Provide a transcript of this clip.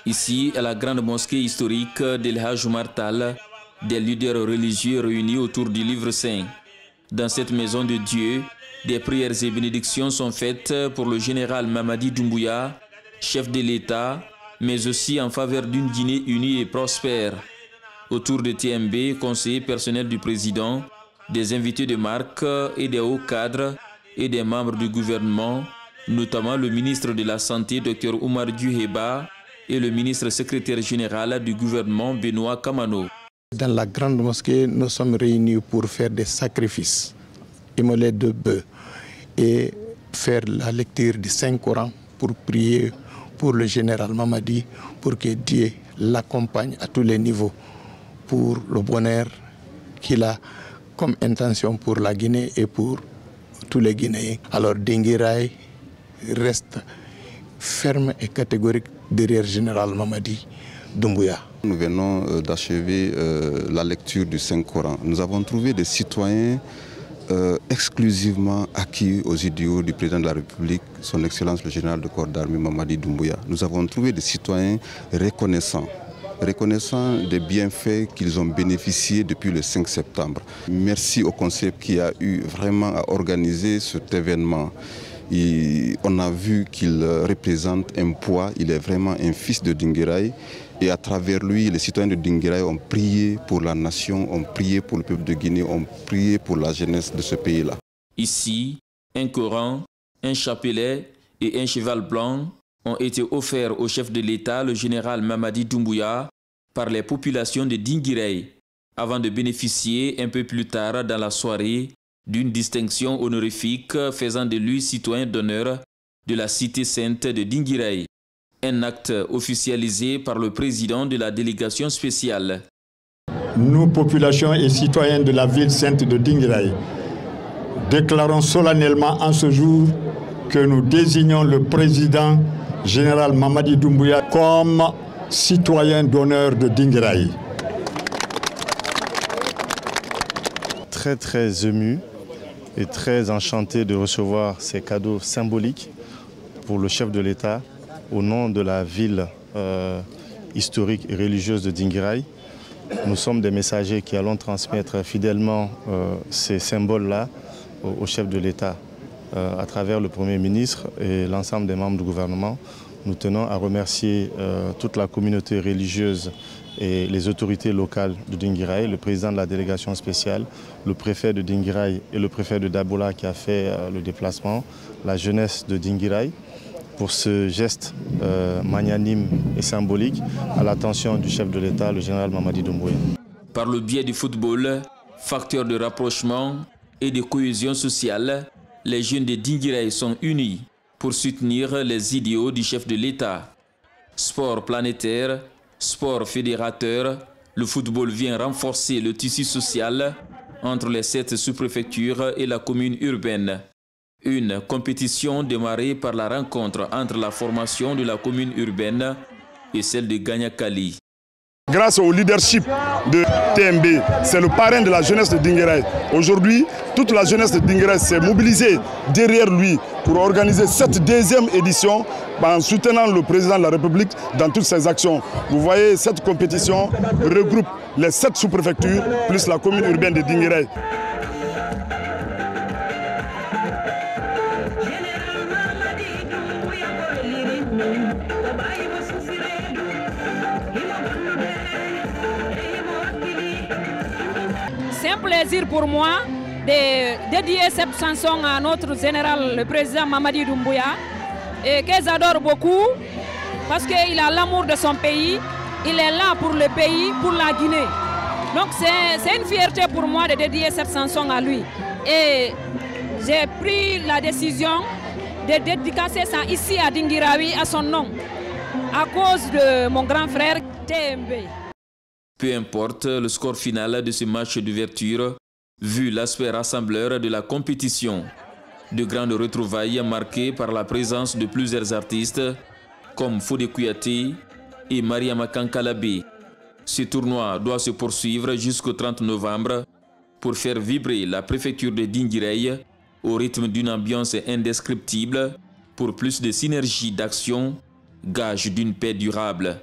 Ici, à la grande mosquée historique d'El Hadj Oumar Tall, des leaders religieux réunis autour du livre saint. Dans cette maison de Dieu, des prières et bénédictions sont faites pour le général Mamadi Doumbouya, chef de l'État, mais aussi en faveur d'une Guinée unie et prospère. Autour de TMB, conseiller personnel du président, des invités de marque et des hauts cadres et des membres du gouvernement, notamment le ministre de la Santé, Dr Oumar Diouheba, et le ministre secrétaire général du gouvernement, Benoît Kamano. Dans la grande mosquée, nous sommes réunis pour faire des sacrifices, immoler de bœufs et faire la lecture du Saint-Coran pour prier pour le général Mamadi, pour que Dieu l'accompagne à tous les niveaux pour le bonheur qu'il a comme intention pour la Guinée et pour tous les Guinéens. Alors Dinguiraye reste ferme et catégorique derrière le général Mamadi Doumbouya. Nous venons d'achever la lecture du Saint-Coran. Nous avons trouvé des citoyens exclusivement acquis aux idéaux du président de la République, son Excellence le général de corps d'armée Mamadi Doumbouya. Nous avons trouvé des citoyens reconnaissants des bienfaits qu'ils ont bénéficiés depuis le 5 septembre. Merci au Conseil qui a eu vraiment à organiser cet événement. On a vu qu'il représente un poids, il est vraiment un fils de Dinguiraye. Et à travers lui, les citoyens de Dinguiraye ont prié pour la nation, ont prié pour le peuple de Guinée, ont prié pour la jeunesse de ce pays-là. Ici, un Coran, un chapelet et un cheval blanc ont été offerts au chef de l'État, le général Mamadi Doumbouya, par les populations de Dinguiraye, avant de bénéficier un peu plus tard dans la soirée d'une distinction honorifique faisant de lui citoyen d'honneur de la cité sainte de Dinguiraye. Un acte officialisé par le président de la délégation spéciale. Nous, populations et citoyens de la ville sainte de Dinguiraye, déclarons solennellement en ce jour que nous désignons le président général Mamadi Doumbouya comme citoyen d'honneur de Dinguiraye. Très ému et très enchanté de recevoir ces cadeaux symboliques pour le chef de l'État au nom de la ville historique et religieuse de Dinguiraye. Nous sommes des messagers qui allons transmettre fidèlement ces symboles-là au chef de l'État à travers le Premier ministre et l'ensemble des membres du gouvernement. Nous tenons à remercier toute la communauté religieuse et les autorités locales de Dinguiraye, le président de la délégation spéciale, le préfet de Dinguiraye et le préfet de Dabola qui a fait le déplacement, la jeunesse de Dinguiraye, pour ce geste magnanime et symbolique à l'attention du chef de l'État, le général Mamadi Doumbouya. Par le biais du football, facteur de rapprochement et de cohésion sociale, les jeunes de Dinguiraye sont unis pour soutenir les idéaux du chef de l'État. Sport planétaire, sport fédérateur, le football vient renforcer le tissu social entre les 7 sous-préfectures et la commune urbaine. Une compétition démarrée par la rencontre entre la formation de la commune urbaine et celle de Ganyakali. Grâce au leadership de TMB, c'est le parrain de la jeunesse de Dinguiraye. Aujourd'hui, toute la jeunesse de Dinguiraye s'est mobilisée derrière lui pour organiser cette 2e édition en soutenant le président de la République dans toutes ses actions. Vous voyez, cette compétition regroupe les 7 sous-préfectures plus la commune urbaine de Dinguiraye. C'est un plaisir pour moi de dédier cette chanson à notre général, le président Mamadi Doumbouya, et que j'adore beaucoup parce qu'il a l'amour de son pays, il est là pour le pays, pour la Guinée. Donc c'est une fierté pour moi de dédier cette chanson à lui. Et j'ai pris la décision de dédicacer ça ici à Dinguiraye à son nom, à cause de mon grand frère TMB. Peu importe le score final de ce match d'ouverture, vu l'aspect rassembleur de la compétition, de grandes retrouvailles marquées par la présence de plusieurs artistes comme Fodé Kouyaté et Mariama Kankalabe. Ce tournoi doit se poursuivre jusqu'au 30 novembre pour faire vibrer la préfecture de Dinguiraye au rythme d'une ambiance indescriptible pour plus de synergie d'action gage d'une paix durable.